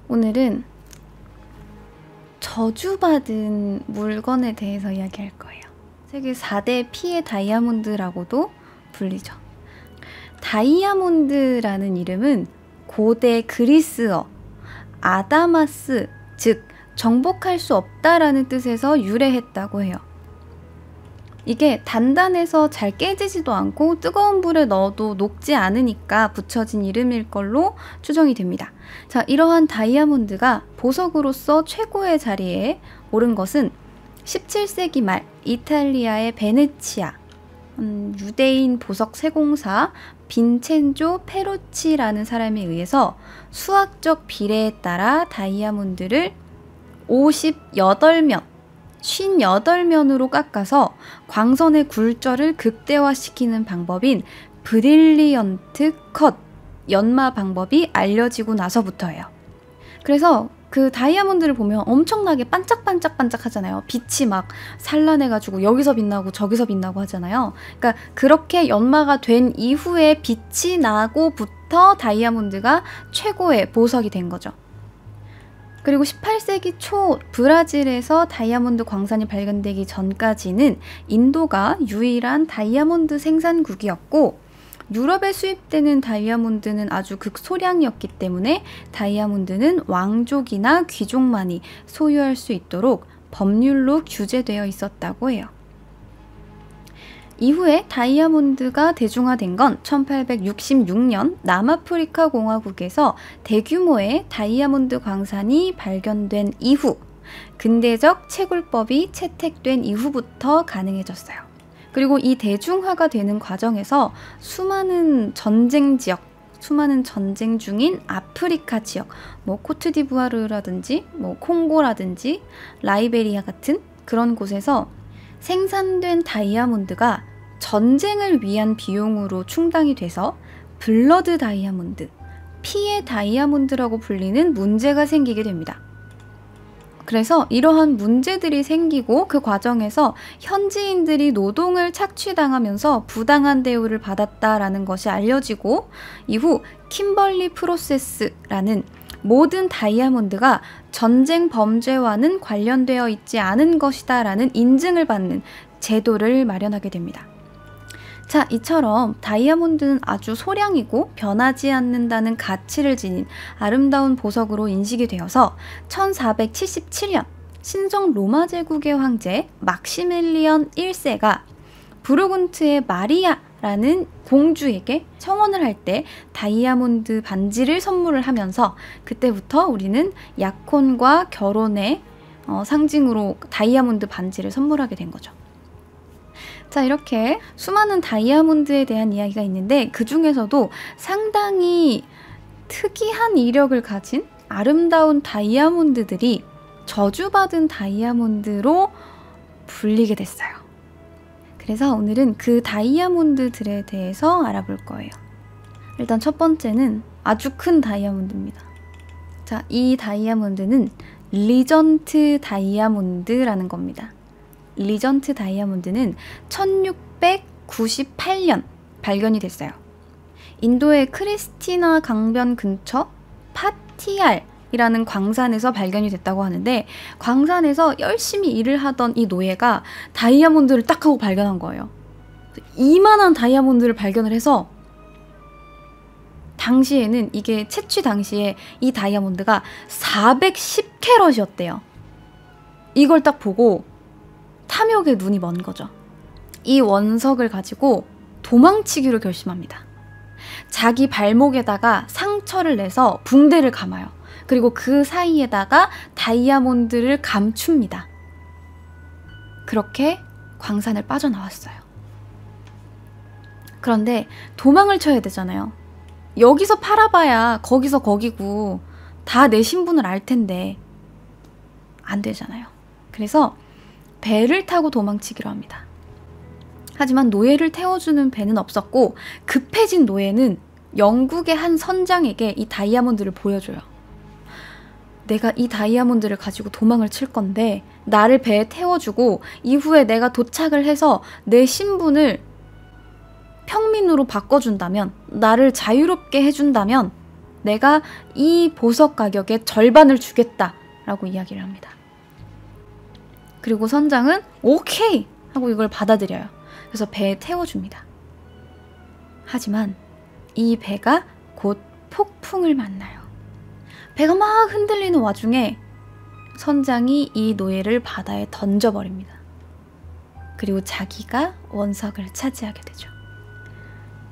오늘은 저주받은 물건에 대해서 이야기할 거예요. 세계 4대 피해 다이아몬드라고도 불리죠. 다이아몬드라는 이름은 고대 그리스어 아다마스, 즉 정복할 수 없다라는 뜻에서 유래했다고 해요. 이게 단단해서 잘 깨지지도 않고 뜨거운 불에 넣어도 녹지 않으니까 붙여진 이름일 걸로 추정이 됩니다. 자, 이러한 다이아몬드가 보석으로서 최고의 자리에 오른 것은 17세기 말 이탈리아의 베네치아 유대인 보석 세공사 빈첸조 페루치라는 사람에 의해서 수학적 비례에 따라 다이아몬드를 58면 58면으로 깎아서 광선의 굴절을 극대화시키는 방법인 브릴리언트 컷, 연마 방법이 알려지고 나서부터예요. 그래서 그 다이아몬드를 보면 엄청나게 반짝반짝반짝 하잖아요. 빛이 막 산란해가지고 여기서 빛나고 저기서 빛나고 하잖아요. 그러니까 그렇게 연마가 된 이후에 빛이 나고부터 다이아몬드가 최고의 보석이 된 거죠. 그리고 18세기 초 브라질에서 다이아몬드 광산이 발견되기 전까지는 인도가 유일한 다이아몬드 생산국이었고 유럽에 수입되는 다이아몬드는 아주 극소량이었기 때문에 다이아몬드는 왕족이나 귀족만이 소유할 수 있도록 법률로 규제되어 있었다고 해요. 이후에 다이아몬드가 대중화된 건 1866년 남아프리카 공화국에서 대규모의 다이아몬드 광산이 발견된 이후 근대적 채굴법이 채택된 이후부터 가능해졌어요. 그리고 이 대중화가 되는 과정에서 수많은 전쟁 지역, 수많은 전쟁 중인 아프리카 지역, 코트디부아르라든지 콩고라든지 라이베리아 같은 그런 곳에서 생산된 다이아몬드가 전쟁을 위한 비용으로 충당이 돼서 블러드 다이아몬드, 피의 다이아몬드라고 불리는 문제가 생기게 됩니다. 그래서 이러한 문제들이 생기고 그 과정에서 현지인들이 노동을 착취당하면서 부당한 대우를 받았다라는 것이 알려지고 이후 킴벌리 프로세스라는 모든 다이아몬드가 전쟁 범죄와는 관련되어 있지 않은 것이다 라는 인증을 받는 제도를 마련하게 됩니다. 자, 이처럼 다이아몬드는 아주 소량이고 변하지 않는다는 가치를 지닌 아름다운 보석으로 인식이 되어서 1477년 신성 로마 제국의 황제 막시밀리언 1세가 부르군트의 마리아라는 공주에게 청혼을 할 때 다이아몬드 반지를 선물을 하면서 그때부터 우리는 약혼과 결혼의 상징으로 다이아몬드 반지를 선물하게 된 거죠. 자, 이렇게 수많은 다이아몬드에 대한 이야기가 있는데 그 중에서도 상당히 특이한 이력을 가진 아름다운 다이아몬드들이 저주받은 다이아몬드로 불리게 됐어요. 그래서 오늘은 그 다이아몬드들에 대해서 알아볼 거예요. 일단 첫 번째는 아주 큰 다이아몬드입니다. 자, 이 다이아몬드는 리전트 다이아몬드라는 겁니다. 리전트 다이아몬드는 1698년 발견이 됐어요. 인도의 크리스티나 강변 근처 파티알이라는 광산에서 발견이 됐다고 하는데 광산에서 열심히 일을 하던 이 노예가 다이아몬드를 딱 하고 발견한 거예요. 이만한 다이아몬드를 발견을 해서 당시에는 이게 채취 당시에 이 다이아몬드가 410캐럿이었대요. 이걸 딱 보고 탐욕에 눈이 먼 거죠. 이 원석을 가지고 도망치기로 결심합니다. 자기 발목에다가 상처를 내서 붕대를 감아요. 그리고 그 사이에다가 다이아몬드를 감춥니다. 그렇게 광산을 빠져나왔어요. 그런데 도망을 쳐야 되잖아요. 여기서 팔아봐야 거기서 거기고 다 내 신분을 알 텐데 안 되잖아요. 그래서 배를 타고 도망치기로 합니다. 하지만 노예를 태워주는 배는 없었고 급해진 노예는 영국의 한 선장에게 이 다이아몬드를 보여줘요. 내가 이 다이아몬드를 가지고 도망을 칠 건데 나를 배에 태워주고 이후에 내가 도착을 해서 내 신분을 평민으로 바꿔준다면, 나를 자유롭게 해준다면 내가 이 보석 가격의 절반을 주겠다라고 이야기를 합니다. 그리고 선장은 오케이! 하고 이걸 받아들여요. 그래서 배에 태워줍니다. 하지만 이 배가 곧 폭풍을 만나요. 배가 막 흔들리는 와중에 선장이 이 노예를 바다에 던져버립니다. 그리고 자기가 원석을 차지하게 되죠.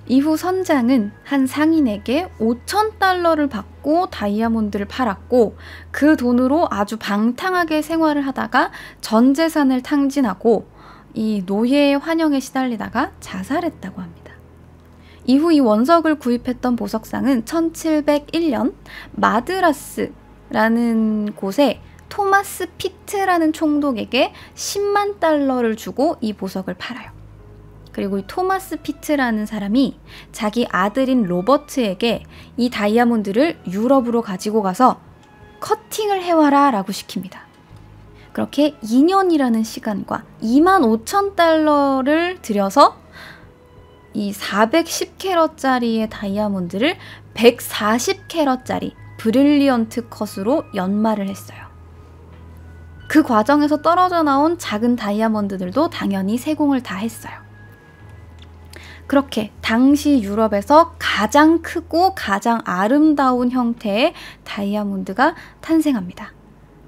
이후 선장은 한 상인에게 5,000달러를 받고 다이아몬드를 팔았고 그 돈으로 아주 방탕하게 생활을 하다가 전 재산을 탕진하고 이 노예의 환영에 시달리다가 자살했다고 합니다. 이후 이 원석을 구입했던 보석상은 1701년 마드라스라는 곳에 토마스 피트라는 총독에게 10만 달러를 주고 이 보석을 팔아요. 그리고 이 토마스 피트라는 사람이 자기 아들인 로버트에게 이 다이아몬드를 유럽으로 가지고 가서 커팅을 해와라 라고 시킵니다. 그렇게 2년이라는 시간과 25,000달러를 들여서 이 410캐럿짜리의 다이아몬드를 140캐럿짜리 브릴리언트 컷으로 연마를 했어요. 그 과정에서 떨어져 나온 작은 다이아몬드들도 당연히 세공을 다 했어요. 그렇게 당시 유럽에서 가장 크고 가장 아름다운 형태의 다이아몬드가 탄생합니다.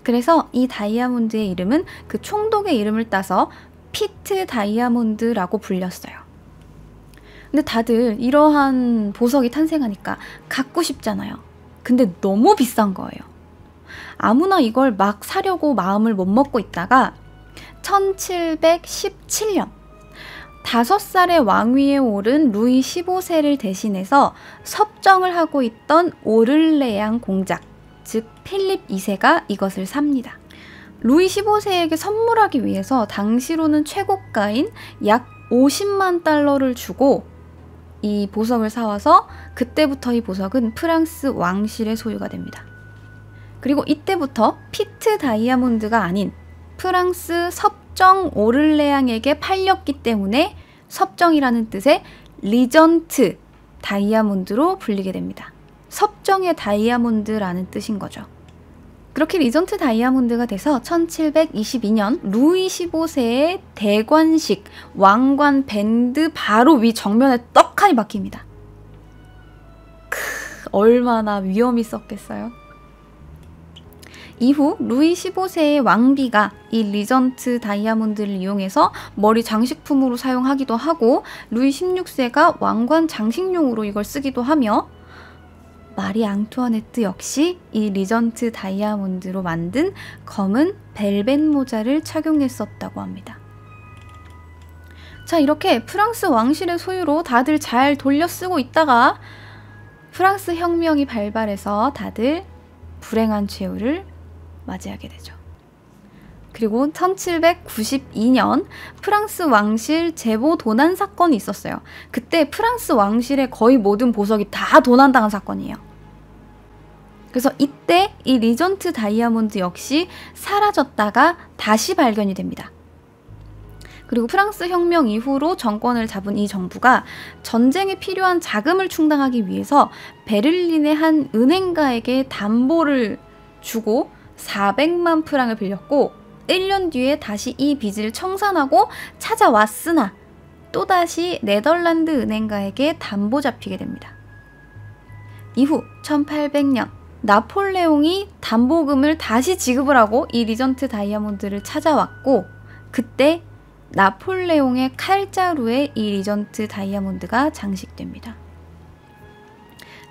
그래서 이 다이아몬드의 이름은 그 총독의 이름을 따서 피트 다이아몬드라고 불렸어요. 근데 다들 이러한 보석이 탄생하니까 갖고 싶잖아요. 근데 너무 비싼 거예요. 아무나 이걸 막 사려고 마음을 못 먹고 있다가 1717년 5살의 왕위에 오른 루이 15세를 대신해서 섭정을 하고 있던 오를레앙 공작, 즉 필립 2세가 이것을 삽니다. 루이 15세에게 선물하기 위해서 당시로는 최고가인 약 50만 달러를 주고 이 보석을 사와서 그때부터 이 보석은 프랑스 왕실의 소유가 됩니다. 그리고 이때부터 피트 다이아몬드가 아닌 프랑스 섭정 오를레앙에게 팔렸기 때문에 섭정이라는 뜻의 리전트 다이아몬드로 불리게 됩니다. 섭정의 다이아몬드라는 뜻인 거죠. 그렇게 리전트 다이아몬드가 돼서 1722년 루이 15세의 대관식 왕관 밴드 바로 위 정면에 떡하니 박힙니다. 얼마나 위험이 있었겠어요. 이후 루이 15세의 왕비가 이 리전트 다이아몬드를 이용해서 머리 장식품으로 사용하기도 하고 루이 16세가 왕관 장식용으로 이걸 쓰기도 하며 마리 앙투아네트 역시 이 리전트 다이아몬드로 만든 검은 벨벳 모자를 착용했었다고 합니다. 자, 이렇게 프랑스 왕실의 소유로 다들 잘 돌려 쓰고 있다가 프랑스 혁명이 발발해서 다들 불행한 최후를 맞이하게 되죠. 그리고 1792년 프랑스 왕실 제보 도난 사건이 있었어요. 그때 프랑스 왕실의 거의 모든 보석이 다 도난당한 사건이에요. 그래서 이때 이 리전트 다이아몬드 역시 사라졌다가 다시 발견이 됩니다. 그리고 프랑스 혁명 이후로 정권을 잡은 이 정부가 전쟁에 필요한 자금을 충당하기 위해서 베를린의 한 은행가에게 담보를 주고 400만 프랑을 빌렸고 1년 뒤에 다시 이 빚을 청산하고 찾아왔으나 또다시 네덜란드 은행가에게 담보 잡히게 됩니다. 이후 1800년 나폴레옹이 담보금을 다시 지급을 하고 이 리전트 다이아몬드를 찾아왔고 그때 나폴레옹의 칼자루에 이 리전트 다이아몬드가 장식됩니다.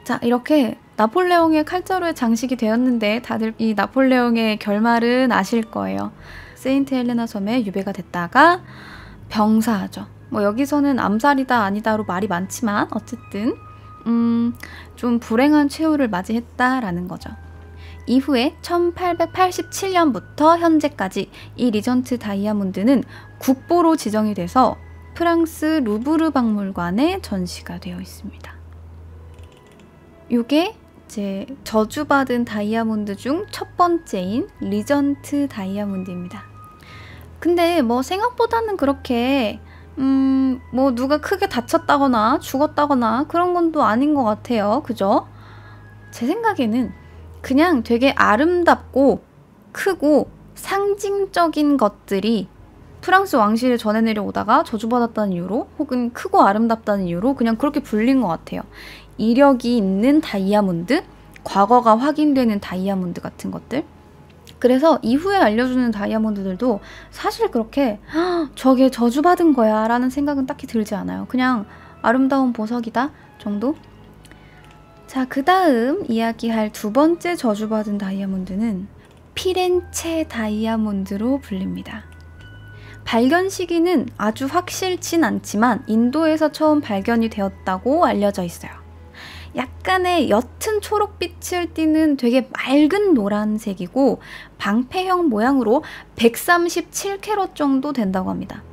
자, 이렇게 나폴레옹의 칼자루에 장식이 되었는데 다들 이 나폴레옹의 결말은 아실 거예요. 세인트 헬레나 섬에 유배가 됐다가 병사하죠. 뭐 여기서는 암살이다 아니다로 말이 많지만 어쨌든 좀 불행한 최후를 맞이했다라는 거죠. 이후에 1887년부터 현재까지 이 리전트 다이아몬드는 국보로 지정이 돼서 프랑스 루브르 박물관에 전시가 되어 있습니다. 이게 이제 저주받은 다이아몬드 중 첫 번째인 리전트 다이아몬드입니다. 근데 뭐 생각보다는 그렇게 뭐 누가 크게 다쳤다거나 죽었다거나 그런 건 또 아닌 것 같아요. 그죠? 제 생각에는 그냥 되게 아름답고 크고 상징적인 것들이 프랑스 왕실에 전해 내려오다가 저주받았다는 이유로 혹은 크고 아름답다는 이유로 그냥 그렇게 불린 것 같아요. 이력이 있는 다이아몬드, 과거가 확인되는 다이아몬드 같은 것들. 그래서 이후에 알려주는 다이아몬드들도 사실 그렇게 저게 저주받은 거야 라는 생각은 딱히 들지 않아요. 그냥 아름다운 보석이다 정도? 자, 그 다음 이야기할 두 번째 저주받은 다이아몬드는 피렌체 다이아몬드로 불립니다. 발견 시기는 아주 확실치 않지만 인도에서 처음 발견이 되었다고 알려져 있어요. 약간의 옅은 초록빛을 띠는 되게 맑은 노란색이고 방패형 모양으로 137캐럿 정도 된다고 합니다.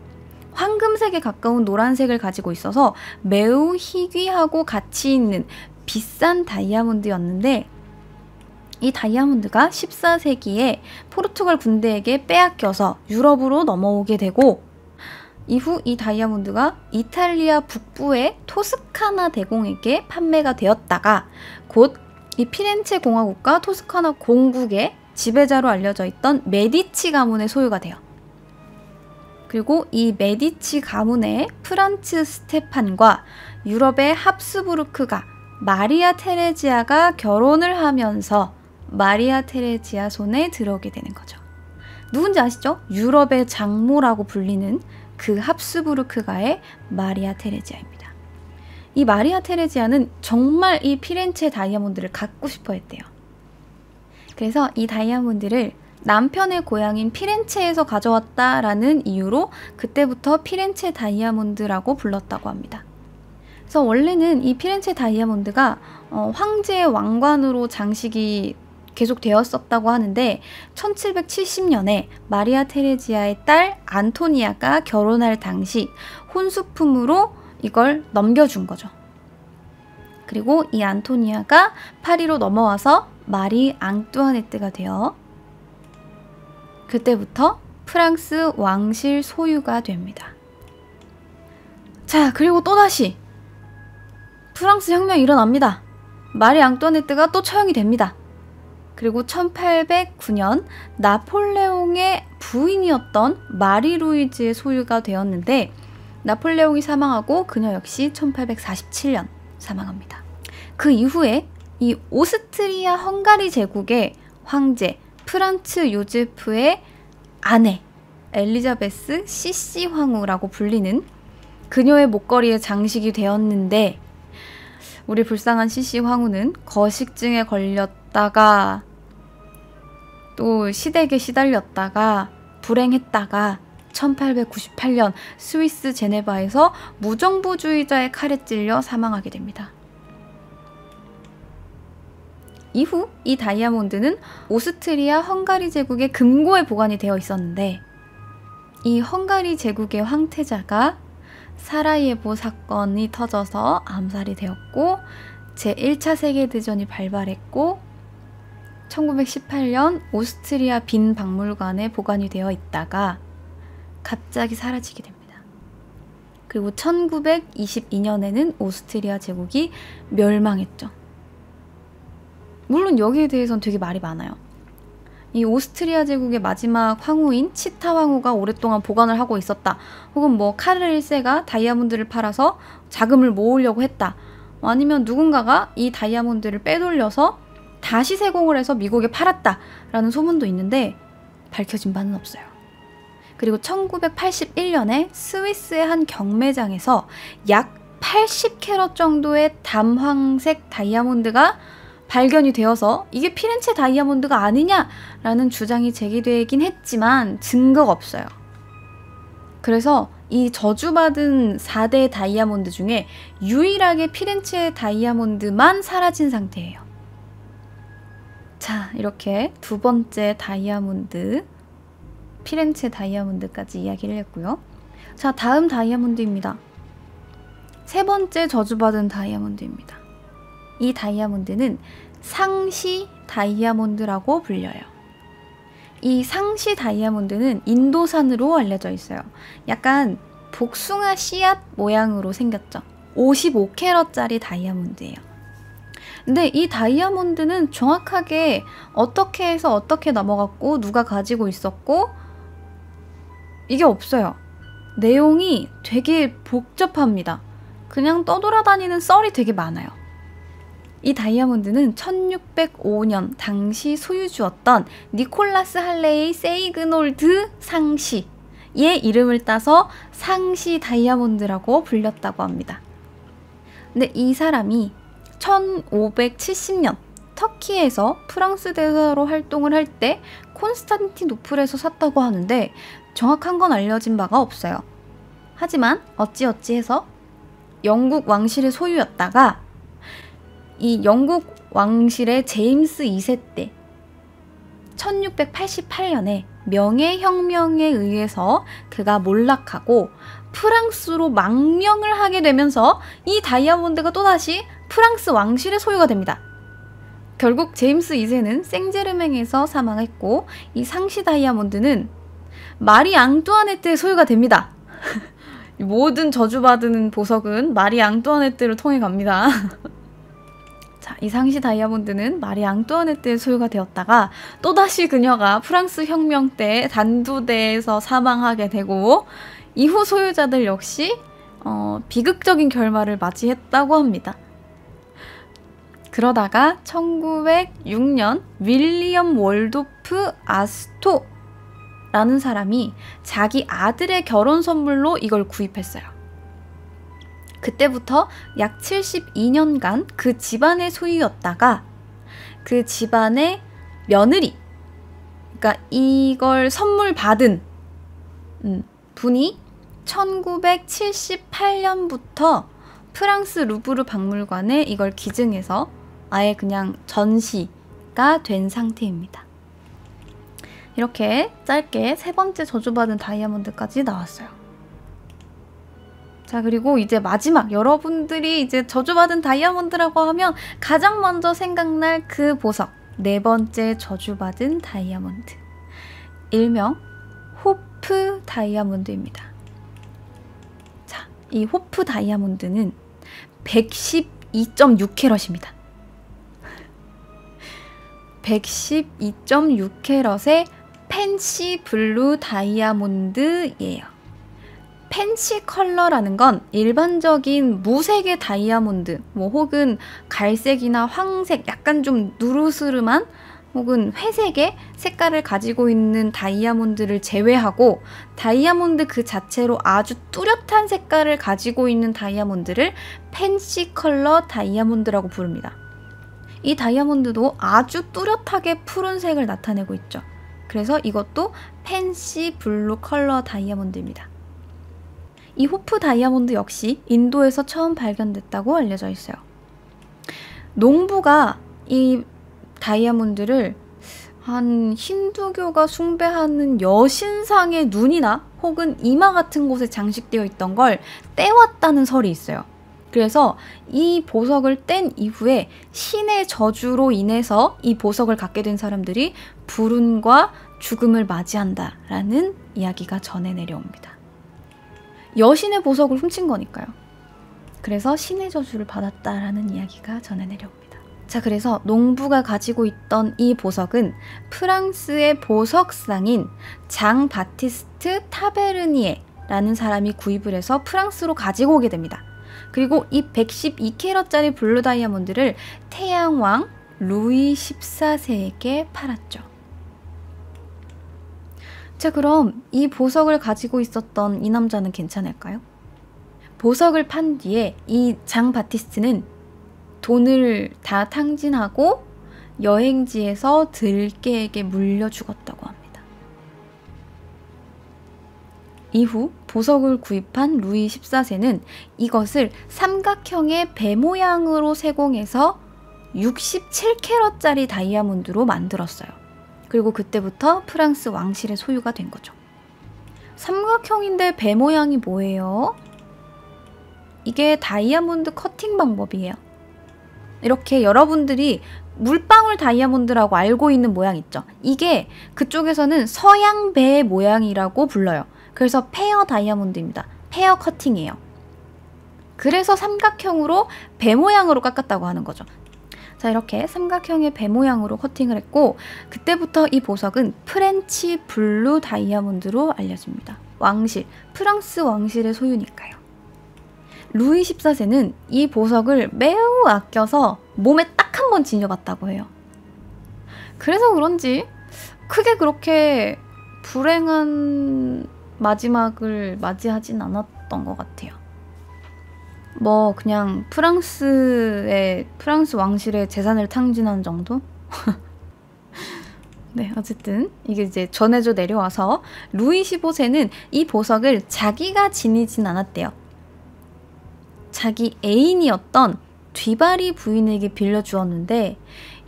황금색에 가까운 노란색을 가지고 있어서 매우 희귀하고 가치 있는 비싼 다이아몬드였는데 이 다이아몬드가 14세기에 포르투갈 군대에게 빼앗겨서 유럽으로 넘어오게 되고 이후 이 다이아몬드가 이탈리아 북부의 토스카나 대공에게 판매가 되었다가 곧 이 피렌체 공화국과 토스카나 공국의 지배자로 알려져 있던 메디치 가문의 소유가 돼요. 그리고 이 메디치 가문의 프란츠 스테판과 유럽의 합스부르크가 마리아 테레지아가 결혼을 하면서 마리아 테레지아 손에 들어오게 되는 거죠. 누군지 아시죠? 유럽의 장모라고 불리는 그 합스부르크가의 마리아 테레지아입니다. 이 마리아 테레지아는 정말 이 피렌체 다이아몬드를 갖고 싶어 했대요. 그래서 이 다이아몬드를 남편의 고향인 피렌체에서 가져왔다라는 이유로 그때부터 피렌체 다이아몬드라고 불렀다고 합니다. 그래서 원래는 이 피렌체 다이아몬드가 황제의 왕관으로 장식이 계속 되었었다고 하는데 1770년에 마리아 테레지아의 딸 안토니아가 결혼할 당시 혼수품으로 이걸 넘겨준 거죠. 그리고 이 안토니아가 파리로 넘어와서 마리 앙뚜아네트가 되어 그때부터 프랑스 왕실 소유가 됩니다. 자, 그리고 또다시 프랑스 혁명이 일어납니다. 마리 앙뚜아네트가 또 처형이 됩니다. 그리고 1809년 나폴레옹의 부인이었던 마리 루이즈의 소유가 되었는데 나폴레옹이 사망하고 그녀 역시 1847년 사망합니다. 그 이후에 이 오스트리아 헝가리 제국의 황제 프란츠 요제프의 아내 엘리자베스 CC 황후라고 불리는 그녀의 목걸이에 장식이 되었는데 우리 불쌍한 CC 황후는 거식증에 걸렸다가 또 시댁에 시달렸다가 불행했다가 1898년 스위스 제네바에서 무정부주의자의 칼에 찔려 사망하게 됩니다. 이후 이 다이아몬드는 오스트리아 헝가리 제국의 금고에 보관이 되어 있었는데 이 헝가리 제국의 황태자가 사라예보 사건이 터져서 암살이 되었고 제1차 세계대전이 발발했고 1918년 오스트리아 빈 박물관에 보관이 되어 있다가 갑자기 사라지게 됩니다. 그리고 1922년에는 오스트리아 제국이 멸망했죠. 물론 여기에 대해서는 되게 말이 많아요. 이 오스트리아 제국의 마지막 황후인 치타 황후가 오랫동안 보관을 하고 있었다. 혹은 뭐 카르 1세가 다이아몬드를 팔아서 자금을 모으려고 했다. 아니면 누군가가 이 다이아몬드를 빼돌려서 다시 세공을 해서 미국에 팔았다라는 소문도 있는데 밝혀진 바는 없어요. 그리고 1981년에 스위스의 한 경매장에서 약 80캐럿 정도의 담황색 다이아몬드가 발견이 되어서 이게 피렌체 다이아몬드가 아니냐라는 주장이 제기되긴 했지만 증거가 없어요. 그래서 이 저주받은 4대 다이아몬드 중에 유일하게 피렌체 다이아몬드만 사라진 상태예요. 자, 이렇게 두 번째 다이아몬드, 피렌체 다이아몬드까지 이야기를 했고요. 자, 다음 다이아몬드입니다. 세 번째 저주받은 다이아몬드입니다. 이 다이아몬드는 상시 다이아몬드라고 불려요. 이 상시 다이아몬드는 인도산으로 알려져 있어요. 약간 복숭아 씨앗 모양으로 생겼죠. 55캐럿짜리 다이아몬드예요. 근데 이 다이아몬드는 정확하게 어떻게 해서 어떻게 넘어갔고 누가 가지고 있었고 이게 없어요. 내용이 되게 복잡합니다. 그냥 떠돌아다니는 썰이 되게 많아요. 이 다이아몬드는 1605년 당시 소유주였던 니콜라스 할레이 세이그놀드 상시의 이름을 따서 상시 다이아몬드라고 불렸다고 합니다. 근데 이 사람이 1570년 터키에서 프랑스 대사로 활동을 할 때 콘스탄티노플에서 샀다고 하는데 정확한 건 알려진 바가 없어요. 하지만 어찌어찌해서 영국 왕실의 소유였다가 이 영국 왕실의 제임스 2세 때 1688년에 명예혁명에 의해서 그가 몰락하고 프랑스로 망명을 하게 되면서 이 다이아몬드가 또다시 프랑스 왕실의 소유가 됩니다. 결국 제임스 2세는 생제르맹에서 사망했고 이 상시 다이아몬드는 마리 앙뚜아네트의 소유가 됩니다. 모든 저주받은 보석은 마리 앙뚜아네트를 통해 갑니다. 자, 이 상시 다이아몬드는 마리 앙뚜아네트의 소유가 되었다가 또다시 그녀가 프랑스 혁명 때 단두대에서 사망하게 되고 이후 소유자들 역시 비극적인 결말을 맞이했다고 합니다. 그러다가 1906년 윌리엄 월도프 아스토라는 사람이 자기 아들의 결혼 선물로 이걸 구입했어요. 그때부터 약 72년간 그 집안의 소유였다가 그 집안의 며느리, 그러니까 이걸 선물 받은 분이 1978년부터 프랑스 루브르 박물관에 이걸 기증해서 아예 그냥 전시가 된 상태입니다. 이렇게 짧게 세 번째 저주받은 다이아몬드까지 나왔어요. 자, 그리고 이제 마지막, 여러분들이 이제 저주받은 다이아몬드라고 하면 가장 먼저 생각날 그 보석, 네 번째 저주받은 다이아몬드, 일명 호프 다이아몬드입니다. 자, 이 호프 다이아몬드는 112.6캐럿입니다. 112.6캐럿의 펜시 블루 다이아몬드예요. 펜시 컬러라는 건 일반적인 무색의 다이아몬드, 뭐 혹은 갈색이나 황색, 약간 좀 누르스름한 혹은 회색의 색깔을 가지고 있는 다이아몬드를 제외하고 다이아몬드 그 자체로 아주 뚜렷한 색깔을 가지고 있는 다이아몬드를 펜시 컬러 다이아몬드라고 부릅니다. 이 다이아몬드도 아주 뚜렷하게 푸른색을 나타내고 있죠. 그래서 이것도 펜시 블루 컬러 다이아몬드입니다. 이 호프 다이아몬드 역시 인도에서 처음 발견됐다고 알려져 있어요. 농부가 이 다이아몬드를 한 힌두교가 숭배하는 여신상의 눈이나 혹은 이마 같은 곳에 장식되어 있던 걸 떼왔다는 설이 있어요. 그래서 이 보석을 뗀 이후에 신의 저주로 인해서 이 보석을 갖게 된 사람들이 불운과 죽음을 맞이한다라는 이야기가 전해 내려옵니다. 여신의 보석을 훔친 거니까요. 그래서 신의 저주를 받았다라는 이야기가 전해 내려옵니다. 자, 그래서 농부가 가지고 있던 이 보석은 프랑스의 보석상인 장 바티스트 타베르니에라는 사람이 구입을 해서 프랑스로 가지고 오게 됩니다. 그리고 이 112캐럿짜리 블루 다이아몬드를 태양왕 루이 14세에게 팔았죠. 자, 그럼 이 보석을 가지고 있었던 이 남자는 괜찮을까요? 보석을 판 뒤에 이 장 바티스트는 돈을 다 탕진하고 여행지에서 들깨에게 물려 죽었다고 합니다. 이후 보석을 구입한 루이 14세는 이것을 삼각형의 배 모양으로 세공해서 67캐럿짜리 다이아몬드로 만들었어요. 그리고 그때부터 프랑스 왕실의 소유가 된 거죠. 삼각형인데 배 모양이 뭐예요? 이게 다이아몬드 커팅 방법이에요. 이렇게 여러분들이 물방울 다이아몬드라고 알고 있는 모양 있죠? 이게 그쪽에서는 서양 배 모양이라고 불러요. 그래서 페어 다이아몬드입니다. 페어 커팅이에요. 그래서 삼각형으로 배 모양으로 깎았다고 하는 거죠. 자, 이렇게 삼각형의 배 모양으로 커팅을 했고 그때부터 이 보석은 프렌치 블루 다이아몬드로 알려집니다. 왕실, 프랑스 왕실의 소유니까요. 루이 14세는 이 보석을 매우 아껴서 몸에 딱 한 번 지녀봤다고 해요. 그래서 그런지 크게 그렇게 불행한 마지막을 맞이하진 않았던 것 같아요. 뭐 그냥 프랑스 왕실의 재산을 탕진한 정도? 네, 어쨌든 이게 이제 전해져 내려와서 루이 15세는 이 보석을 자기가 지니진 않았대요. 자기 애인이었던 뒤바리 부인에게 빌려주었는데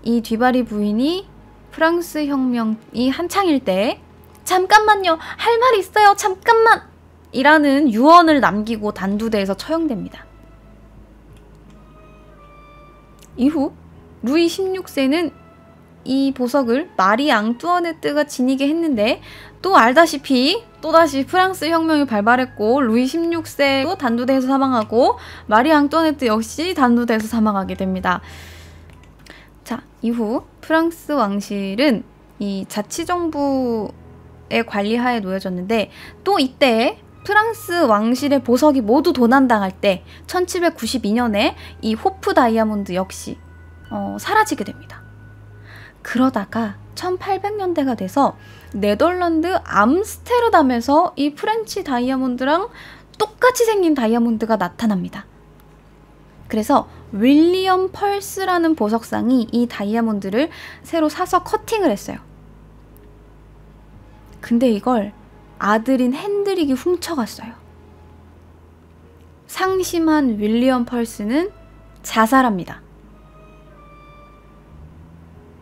이 뒤바리 부인이 프랑스 혁명이 한창일 때 잠깐만요, 할 말이 있어요, 잠깐만! 이라는 유언을 남기고 단두대에서 처형됩니다. 이후 루이 16세는 이 보석을 마리 앙뚜아네트가 지니게 했는데 또 알다시피 또다시 프랑스 혁명이 발발했고 루이 16세도 단두대에서 사망하고 마리 앙뚜아네트 역시 단두대에서 사망하게 됩니다. 자, 이후 프랑스 왕실은 이 자치정부의 관리하에 놓여졌는데 또 이때 프랑스 왕실의 보석이 모두 도난당할 때 1792년에 이 호프 다이아몬드 역시 사라지게 됩니다. 그러다가 1800년대가 돼서 네덜란드 암스테르담에서 이 프렌치 다이아몬드랑 똑같이 생긴 다이아몬드가 나타납니다. 그래서 윌리엄 펄스라는 보석상이 이 다이아몬드를 새로 사서 커팅을 했어요. 근데 이걸 아들인 핸드릭이 훔쳐갔어요. 상심한 윌리엄 펄스는 자살합니다.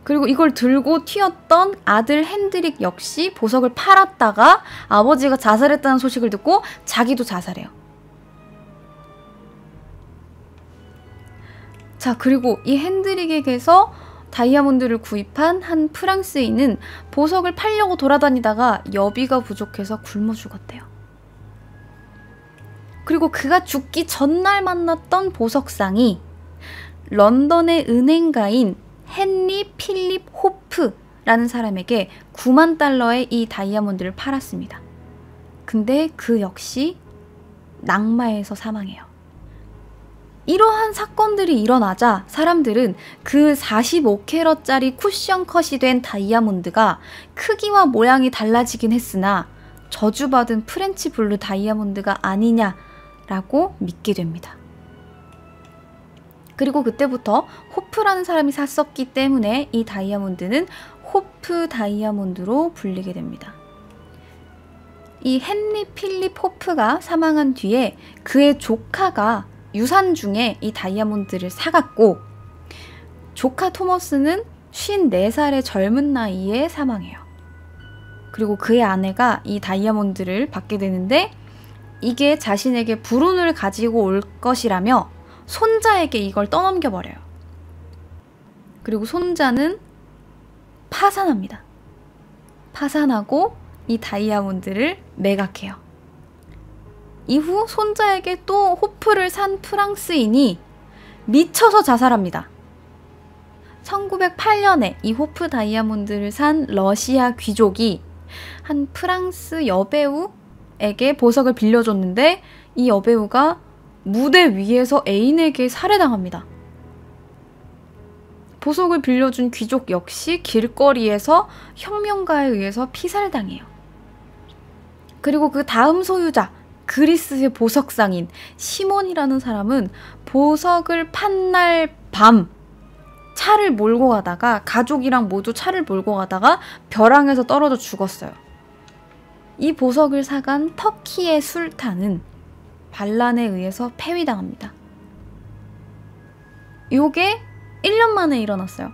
그리고 이걸 들고 튀었던 아들 핸드릭 역시 보석을 팔았다가 아버지가 자살했다는 소식을 듣고 자기도 자살해요. 자, 그리고 이 핸드릭에게서 다이아몬드를 구입한 한 프랑스인은 보석을 팔려고 돌아다니다가 여비가 부족해서 굶어 죽었대요. 그리고 그가 죽기 전날 만났던 보석상이 런던의 은행가인 헨리 필립 호프라는 사람에게 9만 달러의 이 다이아몬드를 팔았습니다. 근데 그 역시 낙마해서 사망해요. 이러한 사건들이 일어나자 사람들은 그 45캐럿짜리 쿠션 컷이 된 다이아몬드가 크기와 모양이 달라지긴 했으나 저주받은 프렌치 블루 다이아몬드가 아니냐라고 믿게 됩니다. 그리고 그때부터 호프라는 사람이 샀었기 때문에 이 다이아몬드는 호프 다이아몬드로 불리게 됩니다. 이 헨리 필립 호프가 사망한 뒤에 그의 조카가 유산 중에 이 다이아몬드를 사갔고 조카 토머스는 54살의 젊은 나이에 사망해요. 그리고 그의 아내가 이 다이아몬드를 받게 되는데 이게 자신에게 불운을 가지고 올 것이라며 손자에게 이걸 떠넘겨버려요. 그리고 손자는 파산합니다. 파산하고 이 다이아몬드를 매각해요. 이후 손자에게 또 호프를 산 프랑스인이 미쳐서 자살합니다. 1908년에 이 호프 다이아몬드를 산 러시아 귀족이 한 프랑스 여배우에게 보석을 빌려줬는데 이 여배우가 무대 위에서 애인에게 살해당합니다. 보석을 빌려준 귀족 역시 길거리에서 혁명가에 의해서 피살당해요. 그리고 그 다음 소유자, 그리스의 보석상인 시몬이라는 사람은 보석을 판 날 밤 차를 몰고 가다가 가족이랑 모두 차를 몰고 가다가 벼랑에서 떨어져 죽었어요. 이 보석을 사간 터키의 술탄은 반란에 의해서 폐위당합니다. 요게 1년 만에 일어났어요.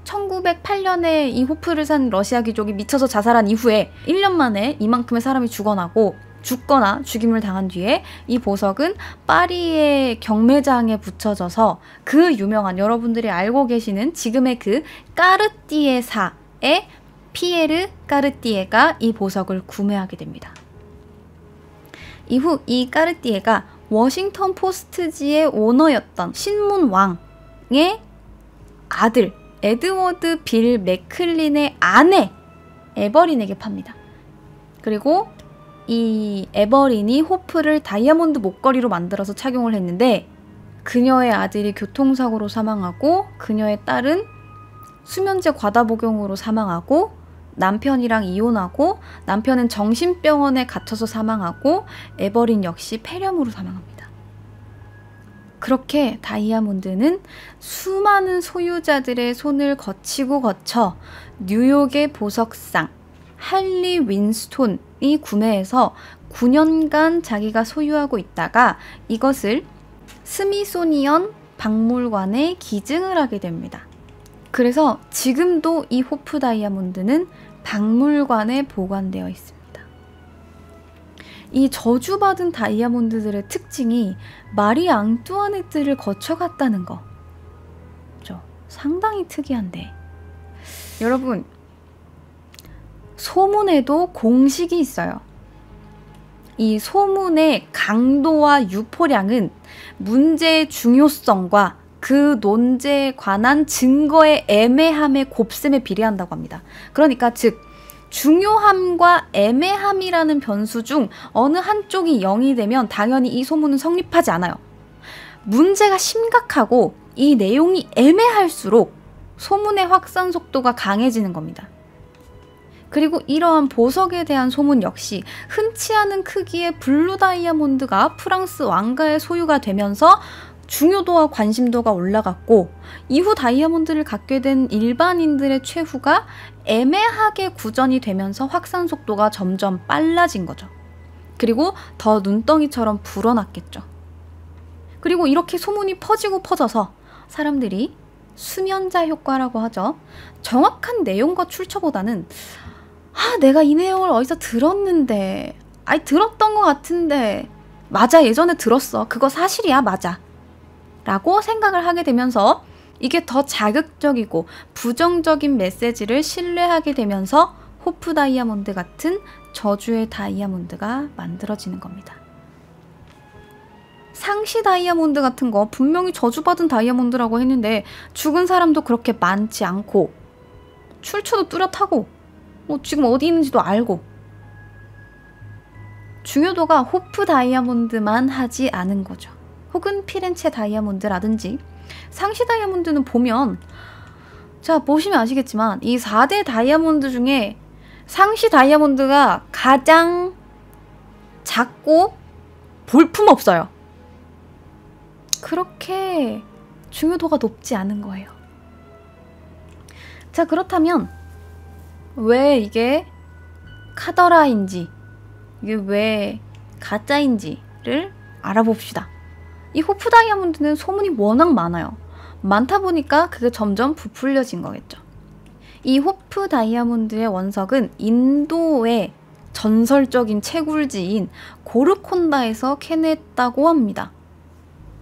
1908년에 이 호프를 산 러시아 귀족이 미쳐서 자살한 이후에 1년 만에 이만큼의 사람이 죽거나 죽임을 당한 뒤에 이 보석은 파리의 경매장에 붙여져서 그 유명한 여러분들이 알고 계시는 지금의 그 까르띠에사의 피에르 까르띠에가 이 보석을 구매하게 됩니다. 이후 이 까르띠에가 워싱턴 포스트지의 오너였던 신문왕의 아들 에드워드 빌 맥클린의 아내 에버린에게 팝니다. 그리고 이 에버린이 호프를 다이아몬드 목걸이로 만들어서 착용을 했는데 그녀의 아들이 교통사고로 사망하고 그녀의 딸은 수면제 과다 복용으로 사망하고 남편이랑 이혼하고 남편은 정신병원에 갇혀서 사망하고 에버린 역시 폐렴으로 사망합니다. 그렇게 다이아몬드는 수많은 소유자들의 손을 거쳐 뉴욕의 보석상 할리 윈스톤이 구매해서 9년간 자기가 소유하고 있다가 이것을 스미소니언 박물관에 기증을 하게 됩니다. 그래서 지금도 이 호프 다이아몬드는 박물관에 보관되어 있습니다. 이 저주받은 다이아몬드들의 특징이 마리 앙뚜아네트를 거쳐갔다는 거. 그렇죠? 상당히 특이한데. 여러분, 소문에도 공식이 있어요. 이 소문의 강도와 유포량은 문제의 중요성과 그 논제에 관한 증거의 애매함의 곱셈에 비례한다고 합니다. 그러니까 즉 중요함과 애매함이라는 변수 중 어느 한쪽이 0이 되면 당연히 이 소문은 성립하지 않아요. 문제가 심각하고 이 내용이 애매할수록 소문의 확산 속도가 강해지는 겁니다. 그리고 이러한 보석에 대한 소문 역시 흔치 않은 크기의 블루 다이아몬드가 프랑스 왕가의 소유가 되면서 중요도와 관심도가 올라갔고 이후 다이아몬드를 갖게 된 일반인들의 최후가 애매하게 구전이 되면서 확산 속도가 점점 빨라진 거죠. 그리고 더 눈덩이처럼 불어났겠죠. 그리고 이렇게 소문이 퍼지고 퍼져서 사람들이 수면자 효과라고 하죠. 정확한 내용과 출처보다는 내가 이 내용을 어디서 들었는데 들었던 것 같은데 맞아 예전에 들었어 그거 사실이야 맞아 라고 생각을 하게 되면서 이게 더 자극적이고 부정적인 메시지를 신뢰하게 되면서 호프 다이아몬드 같은 저주의 다이아몬드가 만들어지는 겁니다. 상시 다이아몬드 같은 거 분명히 저주받은 다이아몬드라고 했는데 죽은 사람도 그렇게 많지 않고 출처도 뚜렷하고 지금 어디 있는지도 알고 중요도가 호프 다이아몬드만 하지 않은 거죠. 혹은 피렌체 다이아몬드라든지 상시 다이아몬드는 보면 자 보시면 아시겠지만 이 4대 다이아몬드 중에 상시 다이아몬드가 가장 작고 볼품없어요. 그렇게 중요도가 높지 않은 거예요. 자 그렇다면 왜 이게 카더라인지 이게 왜 가짜인지를 알아봅시다. 이 호프 다이아몬드는 소문이 워낙 많아요. 많다 보니까 그게 점점 부풀려진 거겠죠. 이 호프 다이아몬드의 원석은 인도의 전설적인 채굴지인 고르콘다에서 캐냈다고 합니다.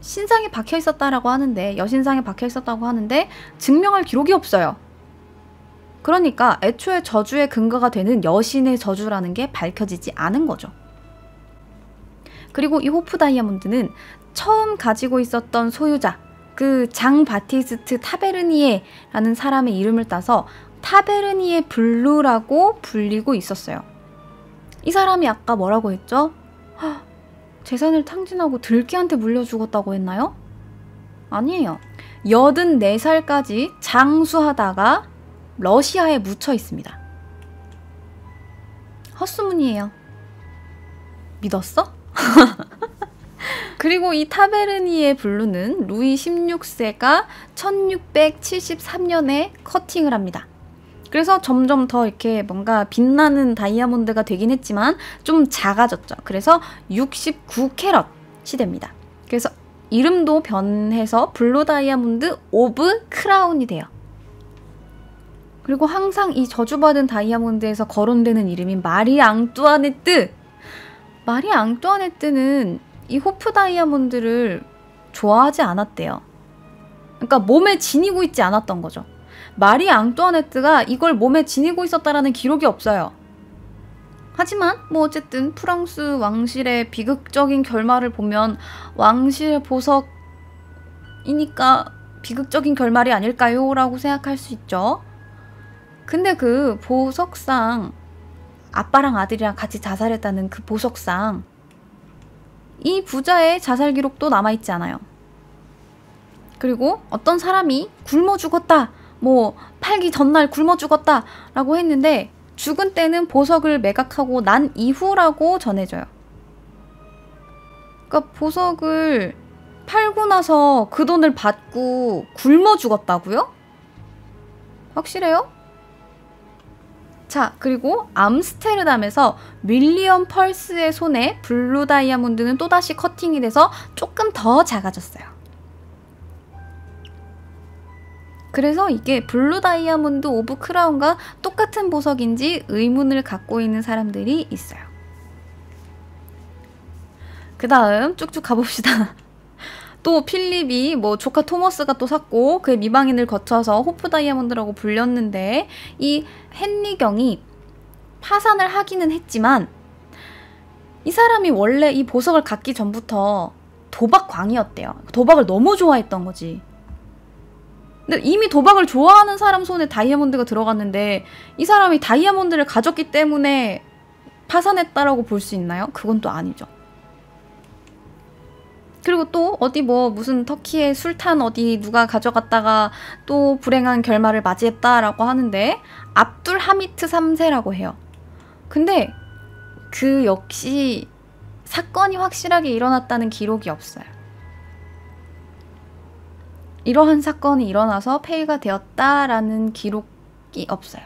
신상에 박혀 있었다라고 하는데 여신상에 박혀 있었다고 하는데 증명할 기록이 없어요. 그러니까 애초에 저주의 근거가 되는 여신의 저주라는 게 밝혀지지 않은 거죠. 그리고 이 호프 다이아몬드는 처음 가지고 있었던 소유자 그 장 바티스트 타베르니에라는 사람의 이름을 따서 타베르니에 블루라고 불리고 있었어요. 이 사람이 아까 뭐라고 했죠? 재산을 탕진하고 들기한테 물려 죽었다고 했나요? 아니에요. 84살까지 장수하다가 러시아에 묻혀 있습니다. 헛소문이에요. 믿었어? 그리고 이 타베르니에 블루는 루이 16세가 1673년에 커팅을 합니다. 그래서 점점 더 이렇게 뭔가 빛나는 다이아몬드가 되긴 했지만 좀 작아졌죠. 그래서 69캐럿이 됩니다. 그래서 이름도 변해서 블루 다이아몬드 오브 크라운이 돼요. 그리고 항상 이 저주받은 다이아몬드에서 거론되는 이름인 마리 앙뚜아네트. 마리 앙뚜아네트는 이 호프 다이아몬드를 좋아하지 않았대요. 그러니까 몸에 지니고 있지 않았던 거죠. 마리 앙뚜아네트가 이걸 몸에 지니고 있었다라는 기록이 없어요. 하지만 뭐 어쨌든 프랑스 왕실의 비극적인 결말을 보면 왕실 보석이니까 비극적인 결말이 아닐까요? 라고 생각할 수 있죠. 근데 그 보석상, 아빠랑 아들이랑 같이 자살했다는 그 보석상, 이 부자의 자살 기록도 남아있지 않아요. 그리고 어떤 사람이 굶어 죽었다, 뭐 팔기 전날 굶어 죽었다 라고 했는데 죽은 때는 보석을 매각하고 난 이후라고 전해져요. 그러니까 보석을 팔고 나서 그 돈을 받고 굶어 죽었다고요? 확실해요? 자, 그리고 암스테르담에서 윌리엄 펄스의 손에 블루 다이아몬드는 또다시 커팅이 돼서 조금 더 작아졌어요. 그래서 이게 블루 다이아몬드 오브 크라운과 똑같은 보석인지 의문을 갖고 있는 사람들이 있어요. 그 다음 쭉쭉 가봅시다. 또 필립이 뭐 조카 토머스가 또 샀고 그의 미방인을 거쳐서 호프 다이아몬드라고 불렸는데 이 헨리경이 파산을 하기는 했지만 이 사람이 원래 이 보석을 갖기 전부터 도박광이었대요. 도박을 너무 좋아했던 거지. 근데 이미 도박을 좋아하는 사람 손에 다이아몬드가 들어갔는데 이 사람이 다이아몬드를 가졌기 때문에 파산했다라고 볼 수 있나요? 그건 또 아니죠. 그리고 또 어디 뭐 무슨 터키의 술탄 어디 누가 가져갔다가 또 불행한 결말을 맞이했다라고 하는데 압둘 하미트 3세라고 해요. 근데 그 역시 사건이 확실하게 일어났다는 기록이 없어요. 이러한 사건이 일어나서 폐위가 되었다라는 기록이 없어요.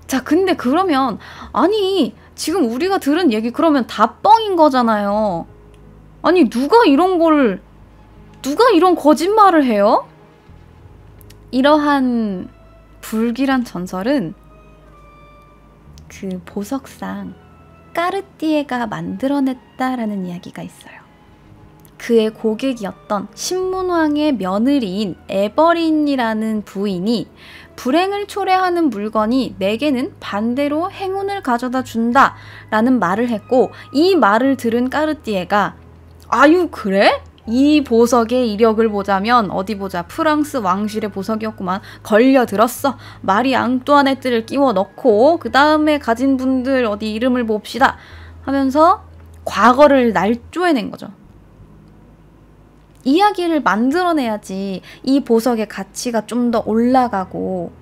자, 근데 그러면 아니 지금 우리가 들은 얘기 그러면 다 뻥인 거잖아요. 아니 누가 이런 거짓말을 해요? 이러한 불길한 전설은 그 보석상 까르띠에가 만들어냈다라는 이야기가 있어요. 그의 고객이었던 신문왕의 며느리인 에버린이라는 부인이 불행을 초래하는 물건이 내게는 반대로 행운을 가져다 준다 라는 말을 했고 이 말을 들은 까르띠에가 아유 그래? 이 보석의 이력을 보자면 어디 보자 프랑스 왕실의 보석이었구만 걸려들었어 마리 앙뚜아네트를 끼워 넣고 그 다음에 가진 분들 어디 이름을 봅시다 하면서 과거를 날조해낸 거죠. 이야기를 만들어내야지 이 보석의 가치가 좀 더 올라가고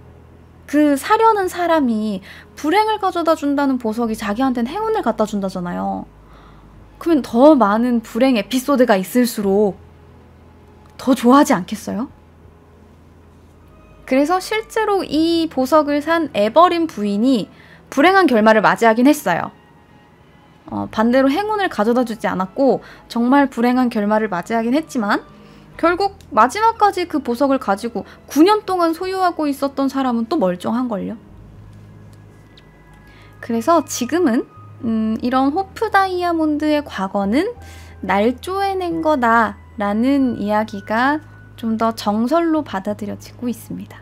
그 사려는 사람이 불행을 가져다 준다는 보석이 자기한테는 행운을 갖다 준다잖아요. 그러면 더 많은 불행 에피소드가 있을수록 더 좋아하지 않겠어요? 그래서 실제로 이 보석을 산 에버린 부인이 불행한 결말을 맞이하긴 했어요. 반대로 행운을 가져다 주지 않았고 정말 불행한 결말을 맞이하긴 했지만 결국 마지막까지 그 보석을 가지고 9년 동안 소유하고 있었던 사람은 또 멀쩡한걸요. 그래서 지금은 이런 호프 다이아몬드의 과거는 날조해낸 거다라는 이야기가 좀 더 정설로 받아들여지고 있습니다.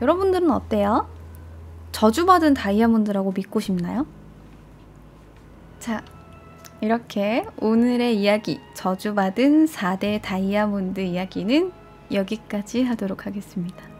여러분들은 어때요? 저주받은 다이아몬드라고 믿고 싶나요? 자, 이렇게 오늘의 이야기, 저주받은 4대 다이아몬드 이야기는 여기까지 하도록 하겠습니다.